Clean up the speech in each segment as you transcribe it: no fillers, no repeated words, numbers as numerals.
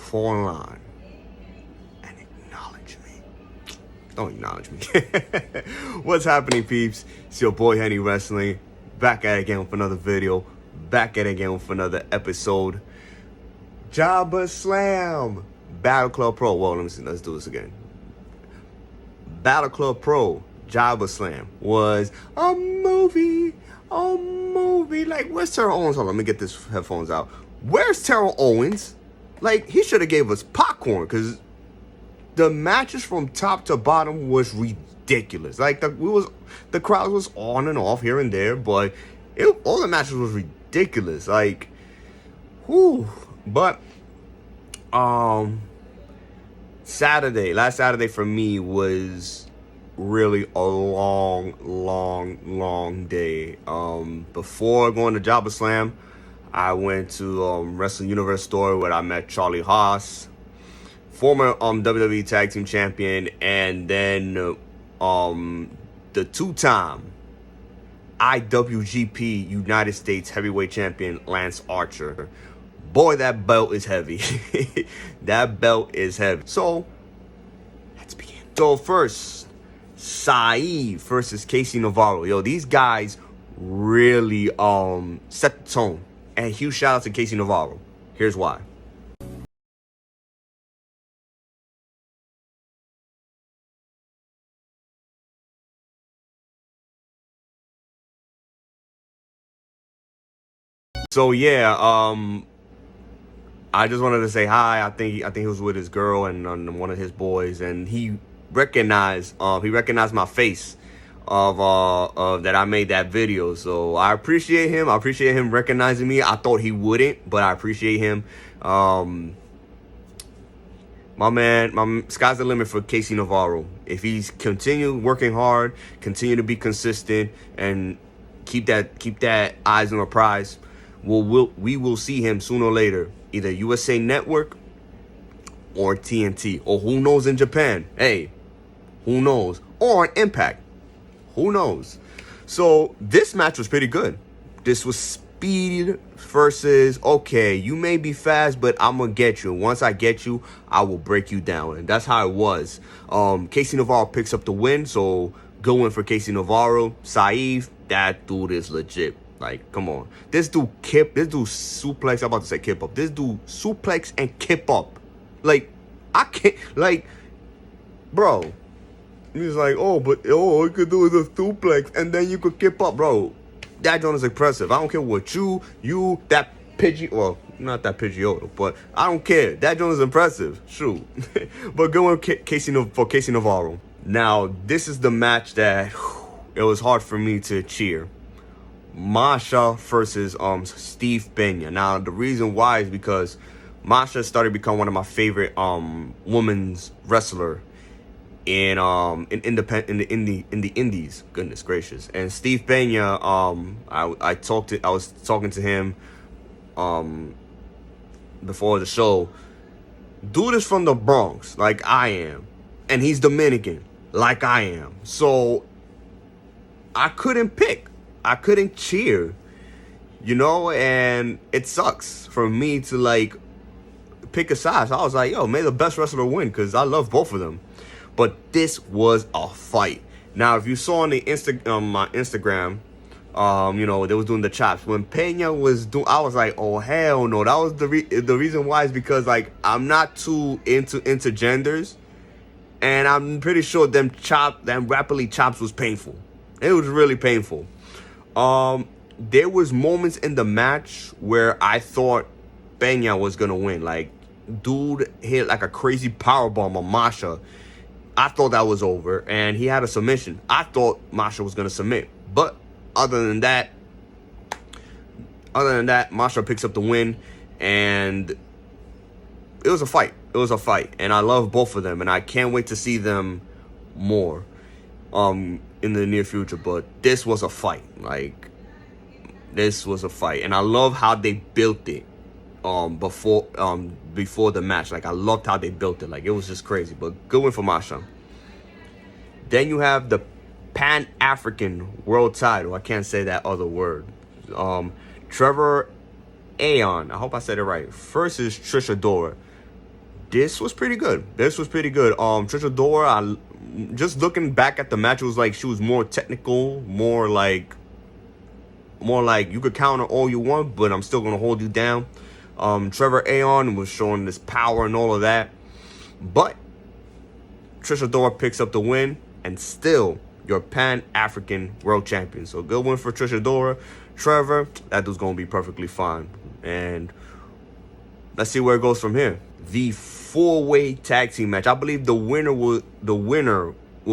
fall in line and acknowledge me. Don't acknowledge me. What's happening, peeps? It's your boy Henny Wrestling, back at it again with another video, back at it again with another episode. Jobberslam, BattleClub Pro. Well, let me see. Let's do this again. BattleClub Pro Jobberslam was a movie. Like, where's Terrell Owens? Hold on, let me get this headphones out. Where's Terrell Owens? Like, he should have gave us popcorn, because the matches from top to bottom was ridiculous. Like, the crowd was on and off here and there, but all the matches was ridiculous. Like, whew. But last Saturday for me was really a long day. Before going to Jobberslam, I went to Wrestling Universe store where I met Charlie Haas, former WWE Tag Team Champion, and then the two-time IWGP United States Heavyweight Champion Lance Archer. Boy, that belt is heavy. That belt is heavy. So, let's begin. So first, Saeed versus Casey Navarro. Yo, these guys really set the tone. And huge shout out to Casey Navarro. Here's why. So yeah, I just wanted to say hi. I think he was with his girl and one of his boys, and he recognized my face of that I made that video. So I appreciate him. I appreciate him recognizing me. I thought he wouldn't, but I appreciate him. My man, sky's the limit for Casey Navarro. If he's continue working hard, continue to be consistent, and keep that eyes on the prize, we will see him sooner or later, either USA Network or TNT, or who knows, in Japan. Hey, who knows? Or Impact. Who knows? So this match was pretty good. This was speed versus, okay, you may be fast, but I'm going to get you. Once I get you, I will break you down. And that's how it was. Casey Navarro picks up the win, so going for Casey Navarro. Saeed, that dude is legit. Like, come on. This dude suplex, I'm about to say kip up. This dude suplex and kip up. Like, I can't, like, bro. He's like, all you could do is a suplex, and then you could kip up, bro. That joint is impressive. I don't care what that Pidgey, well, not that Pidgeotto, but I don't care. That joint is impressive. Shoot. But going for Casey Navarro. Now, this is the match that it was hard for me to cheer. Masha versus Steve Pena. Now, the reason why is because Masha started to become one of my favorite women's wrestler in the indies. Goodness gracious. And Steve Pena, I was talking to him before the show. Dude is from the Bronx, like I am, and he's Dominican, like I am. So I couldn't pick. I couldn't cheer, and it sucks for me to, like, pick a side. So I was like, yo, may the best wrestler win, because I love both of them. But this was a fight. Now, if you saw on my Instagram, they was doing the chops. When Pena was doing, I was like, oh, hell no. That was the reason why is because, like, I'm not too into genders. And I'm pretty sure them rapidly chops was painful. It was really painful. There was moments in the match where I thought Pena was gonna win. Like, dude hit like a crazy powerbomb on Masha. I thought that was over, and he had a submission. I thought Masha was gonna submit, but other than that, Masha picks up the win, and it was a fight. And I love both of them, and I can't wait to see them more in the near future. But this was a fight. Like, this was a fight, and I love how they built it before the match. Like, I loved how they built it. Like, it was just crazy. But good win for Masha. Then you have the Pan-African World Title. I can't say that other word. Trevor Aeon, I hope I said it right, versus Trish Adora. This was pretty good. Trisha Dora, just looking back at the match, it was like she was more technical, more like you could counter all you want, but I'm still gonna hold you down. Trevor Aeon was showing this power and all of that, but Trisha Dora picks up the win, and still your Pan-African World Champion. So good win for Trisha Dora. Trevor, that dude's gonna be perfectly fine, and let's see where it goes from here. The 4-way tag team match. I believe the winner will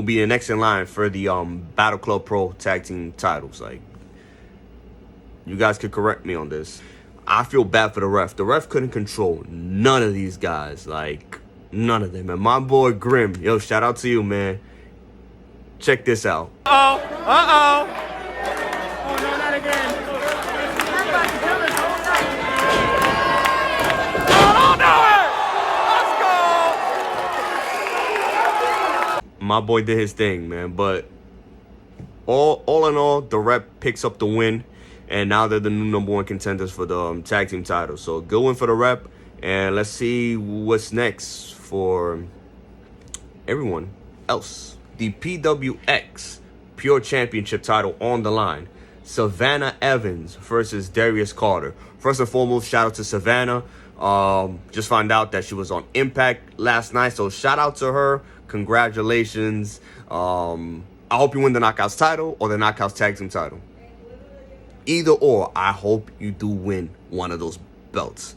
be the next in line for the Battle Club Pro tag team titles. Like, you guys could correct me on this. I feel bad for the ref. The ref couldn't control none of these guys. Like, none of them. And my boy Grim, yo, shout out to you, man. Check this out. Oh no, not again. My boy did his thing, man. But all in all, the rep picks up the win, and now they're the new #1 contenders for the tag team title. So good win for the rep, and let's see what's next for everyone else. The PWX Pure Championship title on the line. Savannah Evans versus Darius Carter. First and foremost, shout out to Savannah. Just found out that she was on Impact last night, so shout out to her. Congratulations. I hope you win the Knockouts title or the Knockouts tag team title. Either or, I hope you do win one of those belts.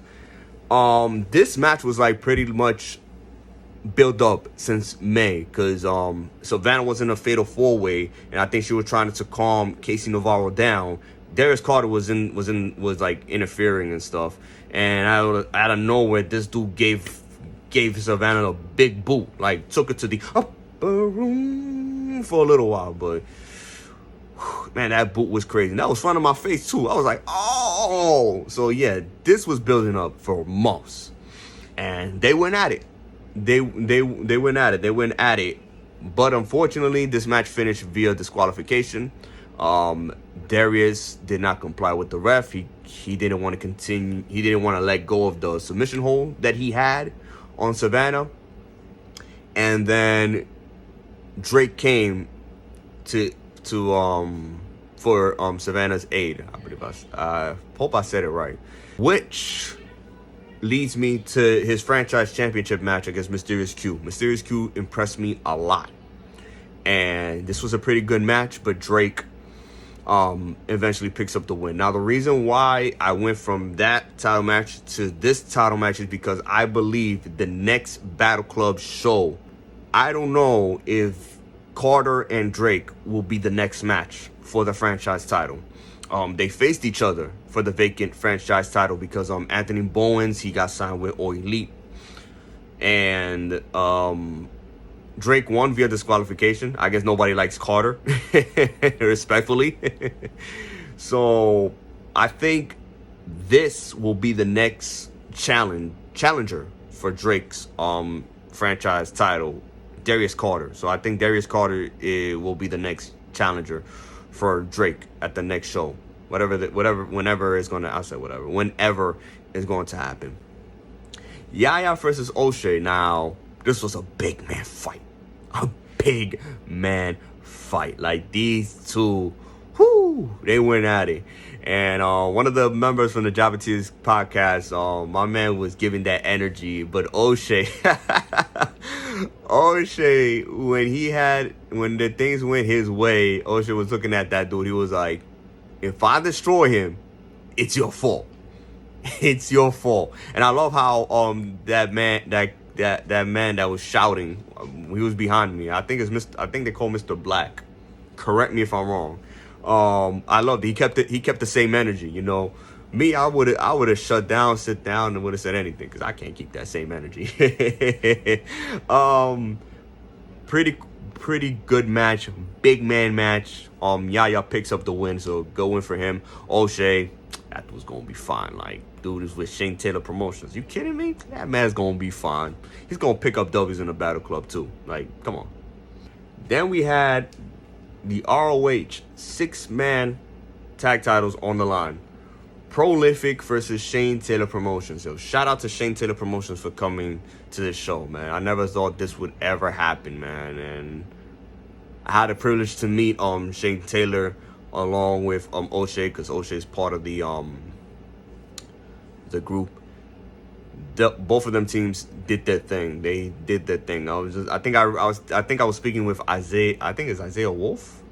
This match was like pretty much built up since May, because Savannah was in a fatal 4-way, and I think she was trying to calm Casey Navarro down. Darius Carter was like interfering and stuff, and out of nowhere, this dude gave Savannah a big boot, like took her to the upper room for a little while. But man, that boot was crazy. And that was front of my face too. I was like, oh. So yeah, this was building up for months, and they went at it. They went at it. But unfortunately, this match finished via disqualification. Darius did not comply with the ref. He didn't want to continue. He didn't want to let go of the submission hold that he had on Savannah. And then Drake came for Savannah's aid. I believe I hope I said it right. Which leads me to his franchise championship match against Mysterious Q. Mysterious Q impressed me a lot, and this was a pretty good match, but Drake eventually picks up the win. Now, the reason why I went from that title match to this title match is because I believe the next Battle Club show, I don't know if Carter and Drake will be the next match for the franchise title. They faced each other for the vacant franchise title because Anthony Bowens, he got signed with All Elite, and Drake won via disqualification. I guess nobody likes Carter, respectfully. So I think this will be the next challenger for Drake's franchise title, Darius Carter. So I think Darius Carter will be the next challenger for Drake at the next show. Whenever it's going to happen. Yaya versus O'Shea. Now, this was a big man fight. Like, these two, they went at it. And one of the members from the Jabba podcast, my man was giving that energy. But O'Shea, when the things went his way, O'Shea was looking at that dude. He was like, if I destroy him, it's your fault. It's your fault. And I love how that man that was shouting, he was behind me. I think they call Mr. Black. Correct me if I'm wrong. I loved it. He kept the same energy, you know. Me, I would have shut down, sit down, and would have said anything, because I can't keep that same energy. Pretty good match, big man match. Yaya picks up the win, so go win for him. O'Shea, that was gonna be fine. Like, dude is with Shane Taylor Promotions. You kidding me? That man's gonna be fine. He's gonna pick up W's in the Battle Club too. Like, come on. Then we had the ROH 6-man tag titles on the line. Prolific versus Shane Taylor Promotions. Yo, shout out to Shane Taylor Promotions for coming to this show, man. I never thought this would ever happen, man. And I had the privilege to meet Shane Taylor along with O'Shea, because O'Shea is part of the group. Both of them teams did their thing. They did their thing. I think I was speaking with Isaiah. I think it's Isaiah Wolf,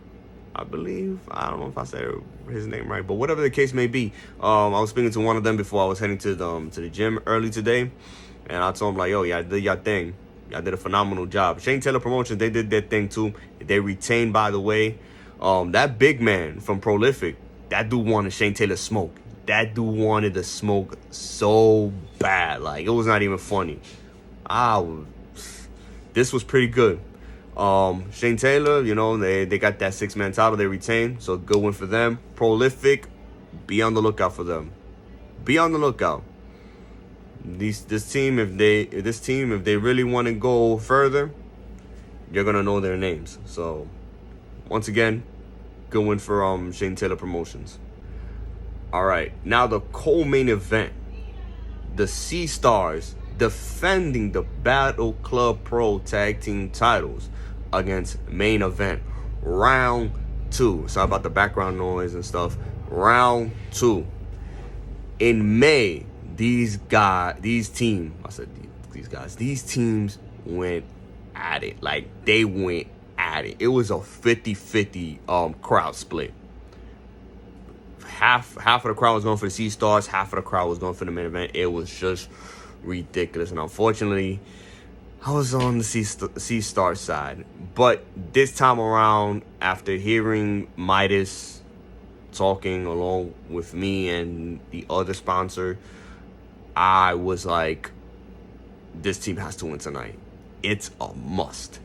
I believe. I don't know if I said his name right, but whatever the case may be, I was speaking to one of them before I was heading to the gym early today, and I told him like, yo, y'all did your thing. Y'all did a phenomenal job. Shane Taylor Promotions, they did their thing too. They retained, by the way. That big man from Prolific, that dude wanted Shane Taylor smoke. That dude wanted the smoke so bad. Like, it was not even funny. This was pretty good. Shane Taylor, you know, they got that 6-man title. They retained. So, good win for them. Prolific, be on the lookout for them. Be on the lookout. This team, if they really want to go further, you're going to know their names. So, once again, good win for Shane Taylor Promotions. All right, now the co-main event, the Sea Stars defending the Battle Club Pro Tag Team titles against Main Event Round 2. Sorry about the background noise and stuff. Round 2. In May, these teams went at it. Like, they went at it. It was a 50-50 crowd split. Half of the crowd was going for the Sea Stars, half of the crowd was going for the Main Event. It was just ridiculous, and unfortunately, I was on the Sea Star side. But this time around, after hearing Midas talking along with me and the other sponsor, I was like, this team has to win tonight. It's a must.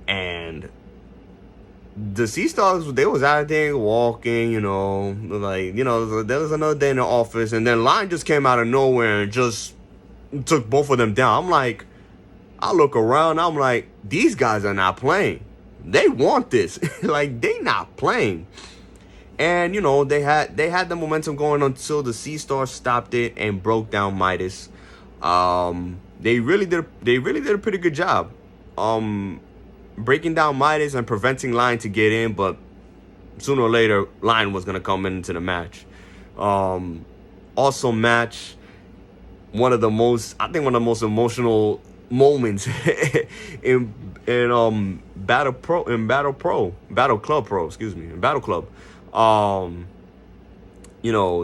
And the Sea Stars, they was out there walking, there was another day in the office, and then Lion just came out of nowhere and just took both of them down. I'm like, I look around, I'm like, these guys are not playing. They want this. Like, they not playing. And, they had the momentum going until the Sea Stars stopped it and broke down Midas. They really did a pretty good job. Breaking down Midas and preventing Lion to get in, but sooner or later, Lion was going to come into the match. Also match, one of the most emotional moments in Battle Club Pro.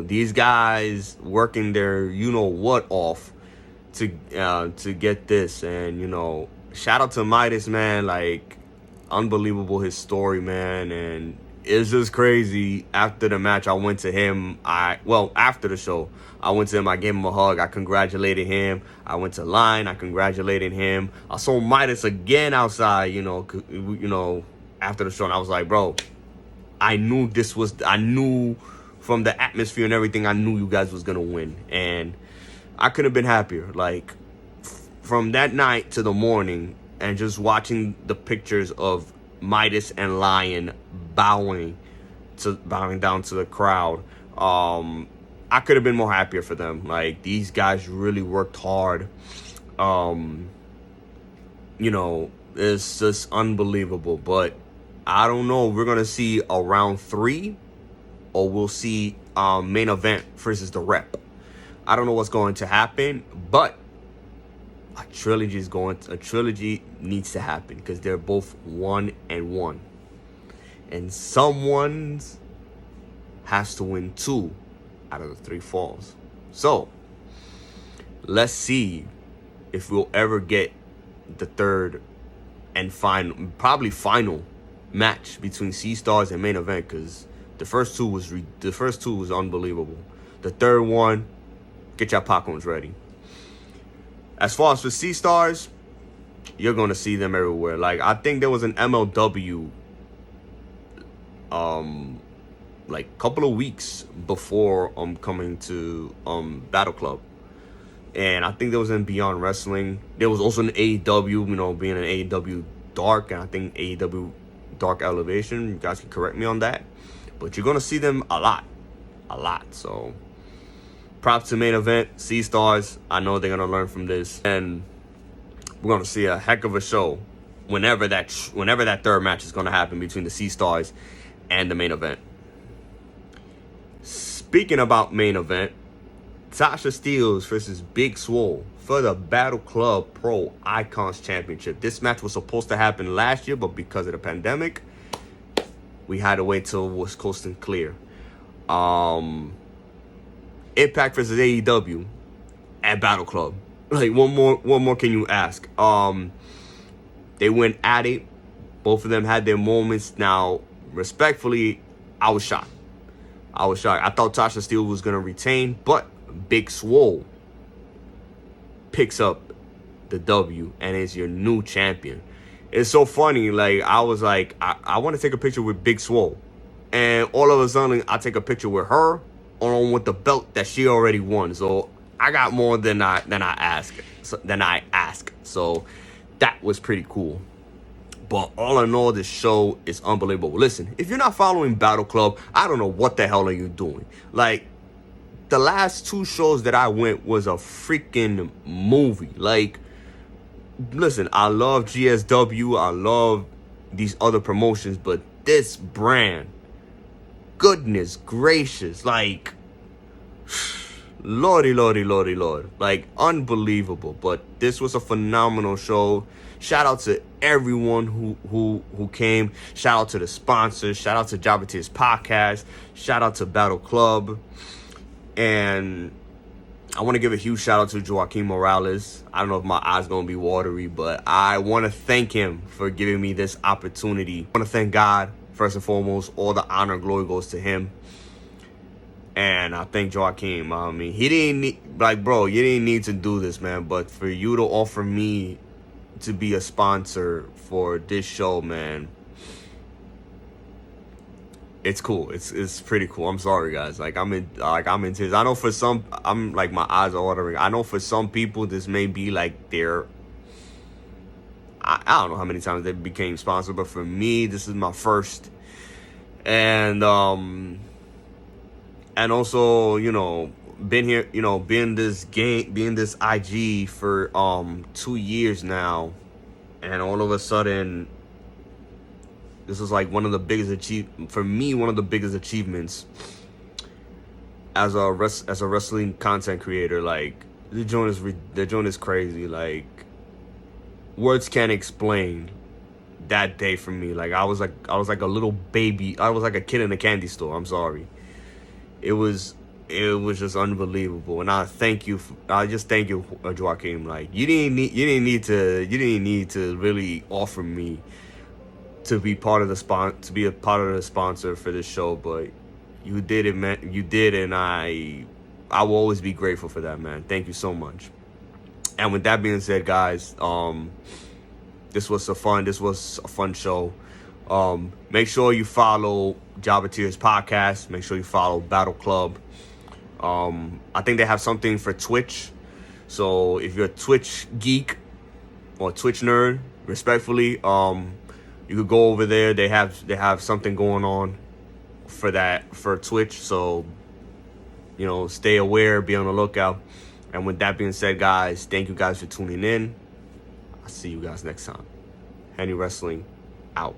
These guys working their what off to get this, and shout out to Midas, man. Like, unbelievable, his story, man. And it's just crazy. After the match, I went to him. After the show, I went to him. I gave him a hug. I congratulated him. I went to Line. I congratulated him. I saw Midas again outside, after the show. And I was like, bro, I knew from the atmosphere and everything, I knew you guys was going to win. And I couldn't have been happier. Like, from that night to the morning, and just watching the pictures of Midas and Lion bowing down to the crowd, I could have been more happier for them. Like, these guys really worked hard. It's just unbelievable. But I don't know. We're gonna see a round 3, or we'll see Main Event versus the Rep. I don't know what's going to happen, but a trilogy needs to happen, because they're both 1-1, and someone has to win 2 out of the 3 falls. So let's see if we'll ever get the third and final match between Sea Stars and Main Event, because the first two was unbelievable. The third one, get your popcorns ready. As far as for Sea Stars, you're going to see them everywhere. Like, I think there was an MLW couple of weeks before coming to Battle Club. And I think there was in Beyond Wrestling. There was also an AEW, being an AEW Dark, and I think AEW Dark Elevation. You guys can correct me on that. But you're going to see them a lot. So props to main event, Sea Stars. I know they're gonna learn from this, and we're gonna see a heck of a show whenever that third match is gonna happen between the Sea Stars and the main event. Speaking about main event, Tasha Steelz versus Big Swole for the Battle Club Pro Icons Championship. This match was supposed to happen last year, but because of the pandemic, we had to wait till it was coast and clear. Impact versus AEW at Battle Club. Like, what more can you ask? They went at it. Both of them had their moments. Now, respectfully, I was shocked. I thought Tasha Steelz was going to retain, but Big Swole picks up the W and is your new champion. It's so funny. Like, I was like, I want to take a picture with Big Swole. And all of a sudden, I take a picture with her on with the belt that she already won. So I got more than I ask. So that was pretty cool. But all in all, this show is unbelievable. Listen, if you're not following Battle Club, I don't know what the hell are you doing. Like, the last 2 shows that I went was a freaking movie. Like, listen, I love GSW. I love these other promotions. But this brand, goodness gracious, like, lordy. Like, unbelievable. But this was a phenomenal show. Shout out to everyone who came. Shout out to the sponsors. Shout out to Jobberslam Podcast. Shout out to Battle Club. And I want to give a huge shout out to Joaquin Morales. I don't know if my eyes going to be watery, but I want to thank him for giving me this opportunity. I want to thank God, first and foremost. All the honor and glory goes to him. And I thank Joaquin. I mean, he didn't need, like, bro, you didn't need to do this, man. But for you to offer me to be a sponsor for this show, man, it's cool. It's pretty cool. I'm sorry, guys. Like, I'm in tears. I know for some, I'm like, my eyes are watering. I know for some people this may be like their, I don't know how many times they became sponsored, but for me, this is my first. And also, you know, been here, you know, being this IG for 2 years now, and all of a sudden, this is like one of the biggest achievements as a wrestling content creator. Like, the joint is crazy. Like, words can't explain that day for me. Like, I was like a little baby. I was like a kid in a candy store. I'm sorry. It was just unbelievable, and I just thank you, Joaquin. Like, you didn't need to really offer me to be part of the sponsor for this show, but you did it, man. You did, and I will always be grateful for that, man. Thank you so much. And with that being said, guys, this was a fun show. Make sure you follow Jobberslam Podcast. Make sure you follow Battle Club. I think they have something for Twitch. So if you're a Twitch geek or Twitch nerd, respectfully, you could go over there. They have something going on for Twitch. So, you know, stay aware, be on the lookout. And with that being said, guys, thank you guys for tuning in. I'll see you guys next time. Henny Wrestling out.